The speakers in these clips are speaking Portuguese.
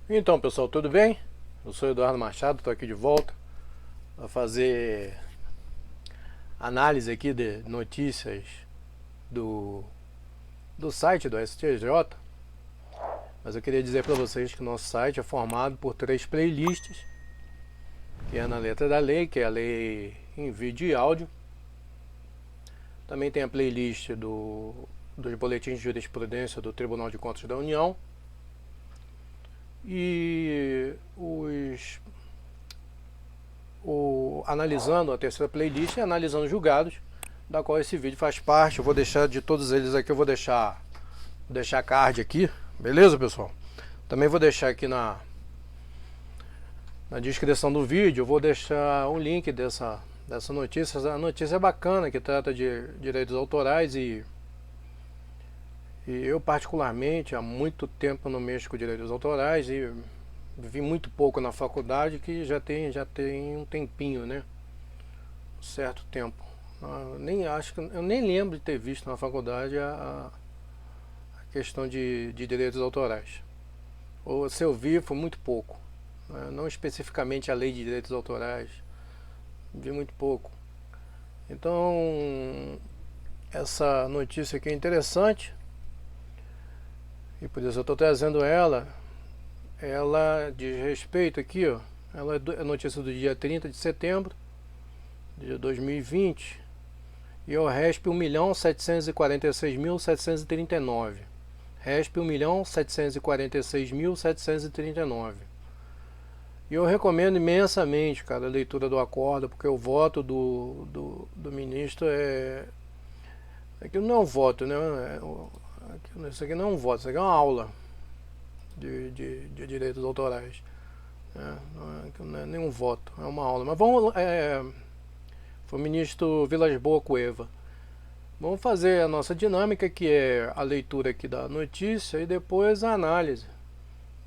Então, pessoal, tudo bem? Eu sou Eduardo Machado, estou aqui de volta para fazer análise aqui de notícias do, do site do STJ. Mas eu queria dizer para vocês que o nosso site é formado por 3 playlists, que é na letra da lei, que é a lei em vídeo e áudio. Também tem a playlist dos boletins de jurisprudência do Tribunal de Contas da União. E analisando a terceira playlist e analisando julgados, da qual esse vídeo faz parte. Eu vou deixar de todos eles aqui, eu vou deixar card aqui, beleza, pessoal? Também vou deixar aqui na descrição do vídeo, eu vou deixar um link dessa notícia. A notícia é bacana, que trata de direitos autorais e eu particularmente há muito tempo não mexo com direitos autorais e vi muito pouco na faculdade, que já tem um tempinho, né? Um certo tempo. Eu nem lembro de ter visto na faculdade a questão de direitos autorais. Ou se eu vi, foi muito pouco, né? Não especificamente a lei de direitos autorais, vi muito pouco. Então, essa notícia aqui é interessante e por isso eu estou trazendo ela. Ela diz respeito aqui, ó, ela é notícia do dia 30 de setembro de 2020 e é o RESP 1.746.739. RESP 1.746.739. E eu recomendo imensamente, cara, a leitura do acordo, porque o voto do ministro aquilo não é um voto, né? Isso aqui não é um voto, isso aqui é uma aula de direitos autorais. Não é nenhum voto, é uma aula. Mas vamos. Foi o ministro Vilas Boas Cueva. Vamos fazer a nossa dinâmica, que é a leitura aqui da notícia e depois a análise.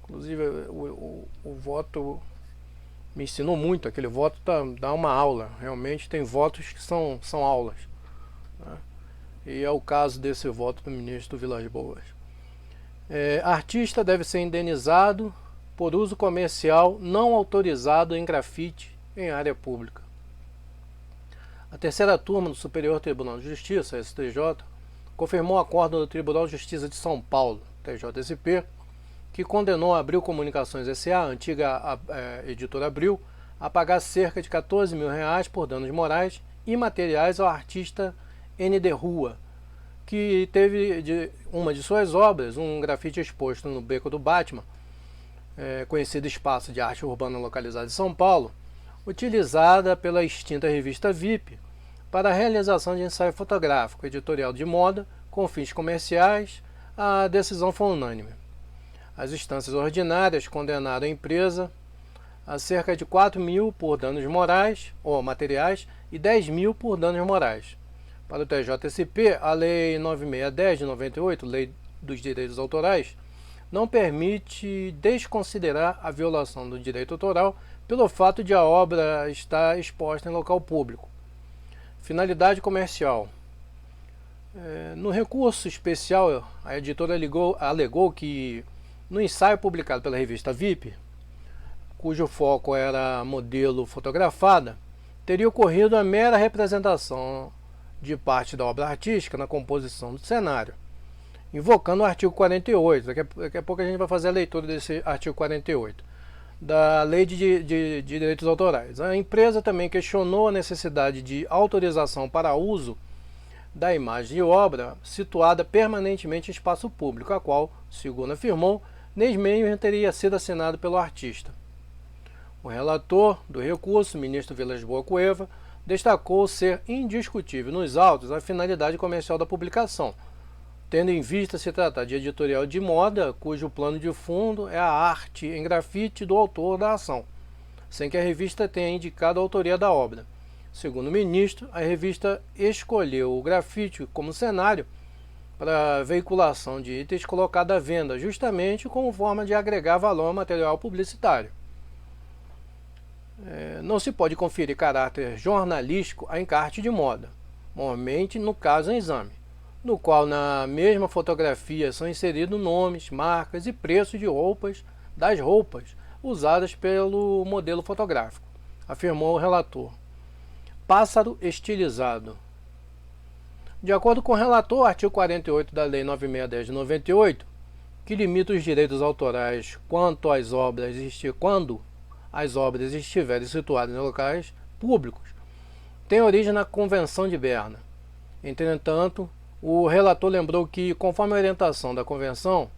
Inclusive, o voto me ensinou muito. Aquele voto dá uma aula. Realmente tem votos que são aulas, né? E é o caso desse voto do ministro Vilas Boas. Artista deve ser indenizado por uso comercial não autorizado em grafite em área pública. A terceira turma do Superior Tribunal de Justiça, STJ, confirmou o acordo do Tribunal de Justiça de São Paulo, TJSP, que condenou a Abril Comunicações S.A., a antiga editora Abril, a pagar cerca de R$14 mil por danos morais e materiais ao artista N.D. Rua, que teve uma de suas obras, um grafite exposto no Beco do Batman, conhecido espaço de arte urbana localizado em São Paulo, utilizada pela extinta revista VIP para a realização de ensaio fotográfico editorial de moda com fins comerciais. A decisão foi unânime. As instâncias ordinárias condenaram a empresa a cerca de 4 mil por danos morais ou materiais e 10 mil por danos morais. Para o TJSP, a Lei 9610 de 98, Lei dos Direitos Autorais, não permite desconsiderar a violação do direito autoral pelo fato de a obra estar exposta em local público. Finalidade comercial. No recurso especial, a editora alegou que no ensaio publicado pela revista VIP, cujo foco era modelo fotografada, teria ocorrido a mera representação de parte da obra artística na composição do cenário, invocando o artigo 48. Daqui a pouco a gente vai fazer a leitura desse artigo 48 da Lei de Direitos Autorais. A empresa também questionou a necessidade de autorização para uso da imagem de obra situada permanentemente em espaço público, a qual, segundo afirmou, nem mesmo teria sido assinado pelo artista. O relator do recurso, ministro Vilas Boas Cueva, destacou ser indiscutível nos autos a finalidade comercial da publicação, tendo em vista se tratar de editorial de moda, cujo plano de fundo é a arte em grafite do autor da ação, sem que a revista tenha indicado a autoria da obra. Segundo o ministro, a revista escolheu o grafite como cenário para a veiculação de itens colocados à venda, justamente como forma de agregar valor ao material publicitário. Não se pode conferir caráter jornalístico a encarte de moda, normalmente no caso em exame, no qual na mesma fotografia são inseridos nomes, marcas e preços de roupas das roupas usadas pelo modelo fotográfico, afirmou o relator. Pássaro estilizado. De acordo com o relator, o artigo 48 da Lei 9610 de 98, que limita os direitos autorais quando as obras estiverem situadas em locais públicos, tem origem na Convenção de Berna. Entretanto, o relator lembrou que, conforme a orientação da Convenção,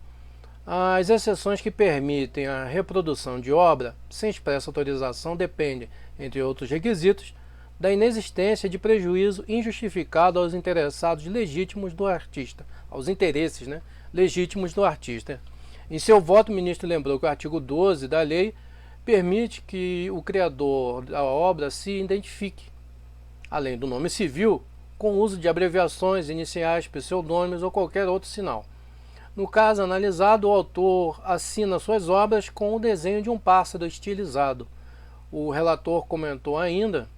as exceções que permitem a reprodução de obra sem expressa autorização dependem, entre outros requisitos, da inexistência de prejuízo injustificado aos interessados legítimos do artista, aos interesses, legítimos do artista. Em seu voto, o ministro lembrou que o artigo 12 da lei permite que o criador da obra se identifique, além do nome civil, com o uso de abreviações, iniciais, pseudônimos ou qualquer outro sinal. No caso analisado, o autor assina suas obras com o desenho de um pássaro estilizado. O relator comentou ainda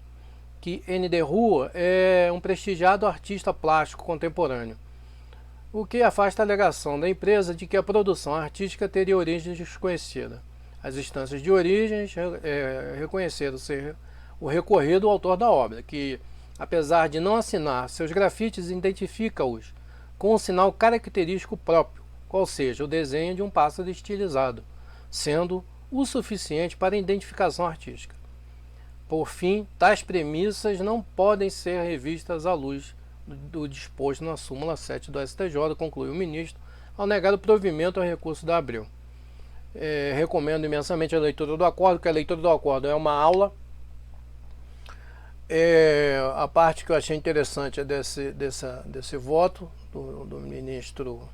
que N.D. Rua é um prestigiado artista plástico contemporâneo, o que afasta a alegação da empresa de que a produção artística teria origem desconhecida. As instâncias de origens reconheceram ser o recorrido ao autor da obra, que, apesar de não assinar seus grafites, identifica-os com um sinal característico próprio, qual seja o desenho de um pássaro estilizado, sendo o suficiente para a identificação artística. Por fim, tais premissas não podem ser revistas à luz do disposto na súmula 7 do STJ, concluiu o ministro, ao negar o provimento ao recurso da Abreu. Recomendo imensamente a leitura do acordo, porque a leitura do acordo é uma aula. A parte que eu achei interessante é desse voto do ministro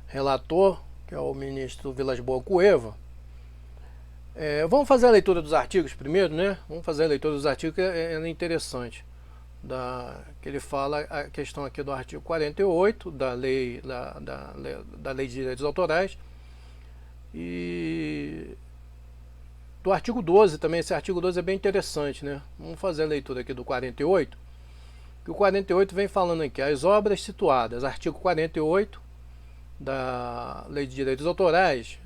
relator, que é o ministro Vilas Boas Cueva. Vamos fazer a leitura dos artigos primeiro, né? Vamos fazer a leitura dos artigos, que é interessante. Que ele fala a questão aqui do artigo 48 da lei de direitos autorais e do artigo 12 também. Esse artigo 12 é bem interessante, né? Vamos fazer a leitura aqui do 48, que o 48 vem falando aqui, as obras situadas, artigo 48 da lei de direitos autorais,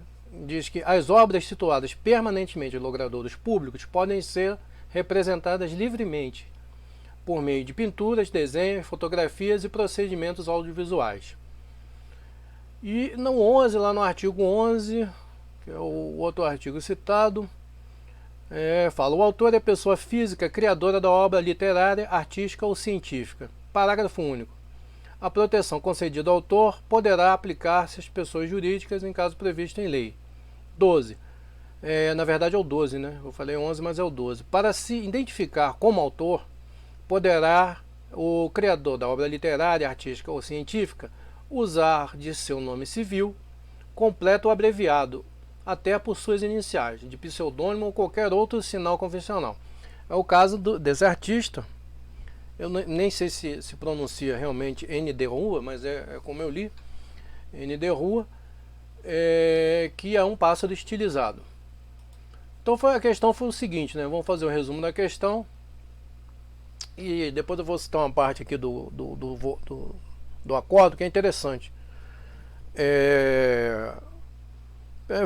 diz que as obras situadas permanentemente em logradouros públicos podem ser representadas livremente por meio de pinturas, desenhos, fotografias e procedimentos audiovisuais. E no 11, lá no artigo 11, que é o outro artigo citado, fala: o autor é pessoa física criadora da obra literária, artística ou científica. Parágrafo único. A proteção concedida ao autor poderá aplicar-se às pessoas jurídicas em caso previsto em lei. 12. Na verdade é o 12, né? Eu falei 11, mas é o 12. Para se identificar como autor, poderá o criador da obra literária, artística ou científica usar de seu nome civil, completo ou abreviado, até por suas iniciais, de pseudônimo ou qualquer outro sinal convencional. É o caso desse artista. Eu nem sei se pronuncia realmente N.D. Rua, mas é como eu li, N.D. Rua, que é um pássaro estilizado. Então a questão foi o seguinte, né? Vamos fazer um resumo da questão e depois eu vou citar uma parte aqui do acordo que é interessante.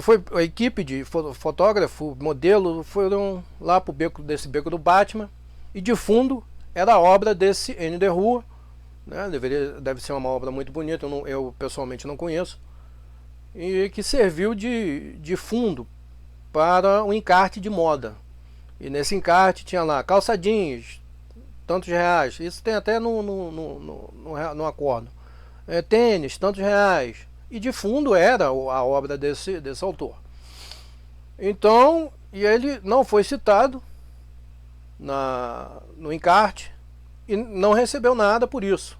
Foi a equipe de fotógrafo, modelo, foram lá para o beco do Batman, e de fundo era a obra desse N.D. Rua, né? Deve ser uma obra muito bonita, eu pessoalmente não conheço, e que serviu de fundo para um encarte de moda. E nesse encarte tinha lá calça jeans, tantos reais, isso tem até no acordo, tênis, tantos reais, e de fundo era a obra desse autor. Então, e ele não foi citado no encarte e não recebeu nada por isso.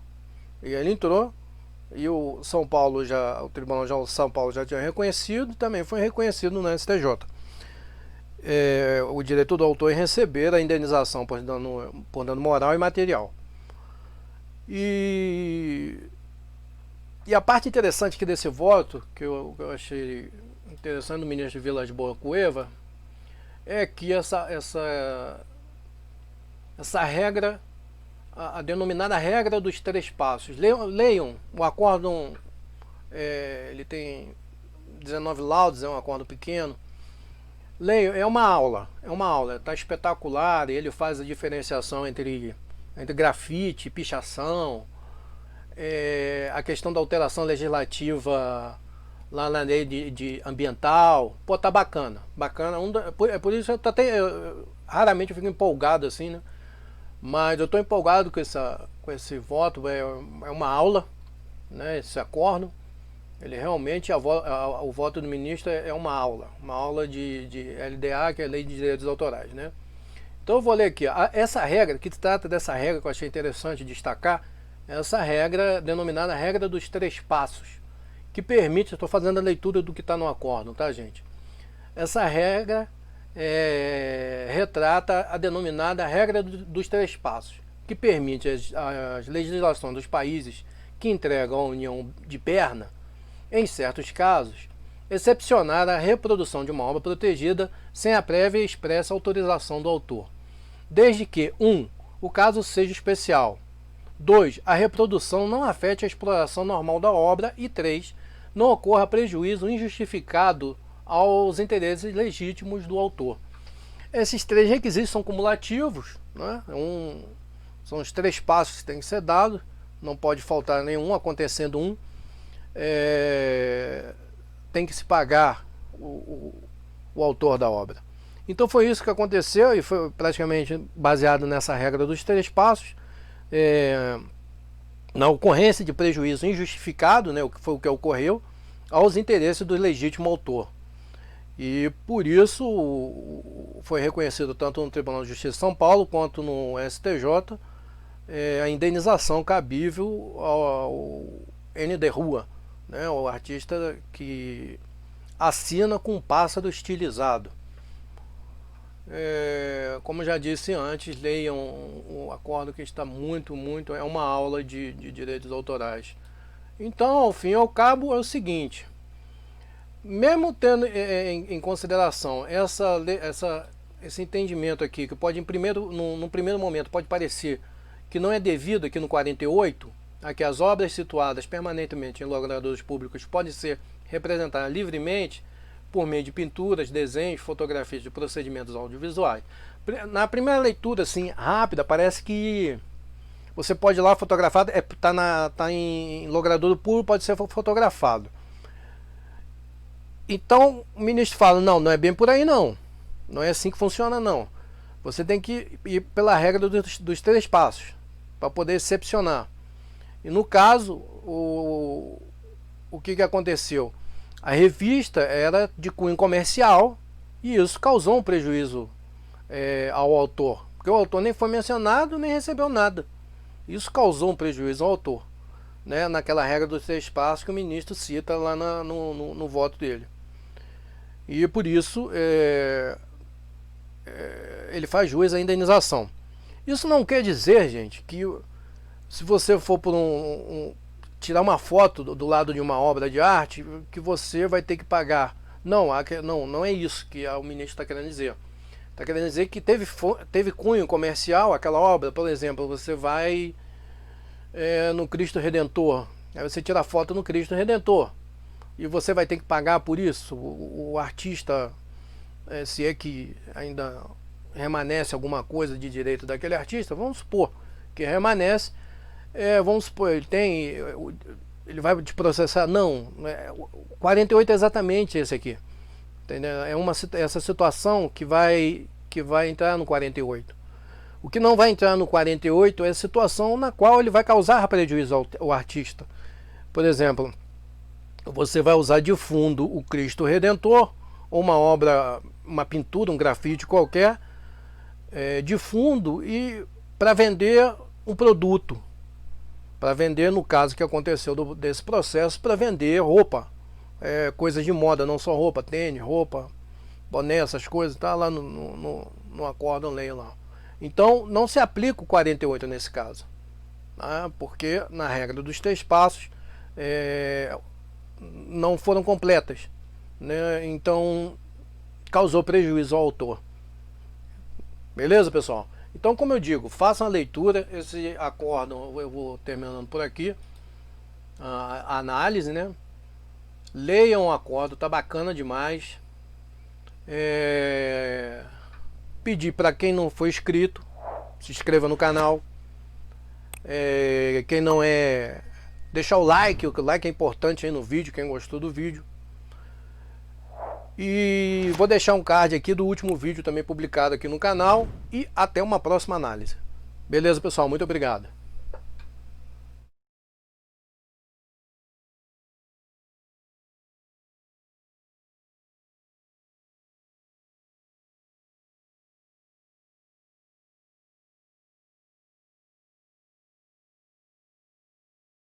E ele entrou, e o Tribunal de São Paulo já tinha reconhecido, também foi reconhecido no STJ. O direito do autor em receber a indenização por dano moral e material. E a parte interessante aqui desse voto, que eu achei interessante do ministro Vilas Boas Cueva, é que essa regra, a denominada regra dos 3 passos. Leiam o acórdão, ele tem 19 laudos, é um acórdão pequeno. Leio, é uma aula, está espetacular. Ele faz a diferenciação entre grafite, pichação, a questão da alteração legislativa lá na lei de ambiental. Pô, tá bacana, bacana. É por isso que raramente eu fico empolgado assim, né? Mas eu estou empolgado com esse voto. É uma aula, né? Esse acórdão. Ele realmente, o voto do ministro é uma aula de LDA, que é a Lei de Direitos Autorais, né? Então eu vou ler aqui, essa regra, que trata dessa regra que eu achei interessante destacar, essa regra denominada regra dos 3 passos, que permite, eu estou fazendo a leitura do que está no acórdão, tá, gente? Essa regra retrata a denominada regra dos 3 passos, que permite as legislações dos países que entregam à União de Berna, em certos casos, excepcionar a reprodução de uma obra protegida sem a prévia e expressa autorização do autor, desde que 1. O caso seja especial, 2. A reprodução não afete a exploração normal da obra e 3. Não ocorra prejuízo injustificado aos interesses legítimos do autor. Esses 3 requisitos são cumulativos, né? São os 3 passos que têm que ser dados, não pode faltar nenhum. Acontecendo um, tem que se pagar o autor da obra. Então foi isso que aconteceu e foi praticamente baseado nessa regra dos 3 passos. Na ocorrência de prejuízo injustificado, né, o que foi o que ocorreu, aos interesses do legítimo autor. E por isso foi reconhecido tanto no Tribunal de Justiça de São Paulo quanto no STJ a indenização cabível ao ND Rua, né, o artista que assina com um pássaro estilizado. Como já disse antes, leiam o acórdão, que está muito, é uma aula de direitos autorais. Então, ao fim e ao cabo, é o seguinte: mesmo tendo em consideração esse entendimento aqui, que pode, num primeiro momento, pode parecer que não é devido aqui no 48, a que as obras situadas permanentemente em logradouros públicos podem ser representadas livremente por meio de pinturas, desenhos, fotografias de procedimentos audiovisuais. Na primeira leitura, assim, rápida, parece que você pode ir lá fotografar, tá em logradouro puro, pode ser fotografado. Então o ministro fala, não é bem por aí não. Não é assim que funciona não. Você tem que ir pela regra dos 3 passos, para poder excepcionar. E no caso, o que aconteceu? A revista era de cunho comercial e isso causou um prejuízo ao autor, porque o autor nem foi mencionado, nem recebeu nada. Isso causou um prejuízo ao autor, né, naquela regra dos 3 passos que o ministro cita lá no voto dele. E por isso ele faz jus à indenização. Isso não quer dizer, gente, que se você for por tirar uma foto do lado de uma obra de arte, que você vai ter que pagar. Não é isso que o ministro está querendo dizer. Está querendo dizer que teve cunho comercial aquela obra. Por exemplo, você vai no Cristo Redentor, aí você tira a foto no Cristo Redentor, e você vai ter que pagar por isso. O artista, se é que ainda remanesce alguma coisa de direito daquele artista, vamos supor que remanesce, vamos supor, ele vai te processar. Não, 48 é exatamente esse aqui, entendeu? Essa situação que vai entrar no 48. O que não vai entrar no 48 é a situação na qual ele vai causar prejuízo ao artista. Por exemplo, você vai usar de fundo o Cristo Redentor, ou uma obra, uma pintura, um grafite qualquer, de fundo, e para vender um produto. Para vender, no caso que aconteceu desse processo, para vender roupa, coisas de moda, não só roupa, tênis, roupa, boné, essas coisas, tá lá no acórdão, leia lá. Então não se aplica o 48 nesse caso, tá? Porque na regra dos 3 passos não foram completas, né? Então causou prejuízo ao autor. Beleza, pessoal? Então, como eu digo, façam a leitura. Esse acórdão eu vou terminando por aqui, a análise, né? Leiam o acordo, tá bacana demais. Pedir para quem não foi inscrito, se inscreva no canal. Quem não é, deixar o like é importante aí no vídeo, quem gostou do vídeo. E vou deixar um card aqui do último vídeo também publicado aqui no canal. E até uma próxima análise. Beleza, pessoal? Muito obrigado.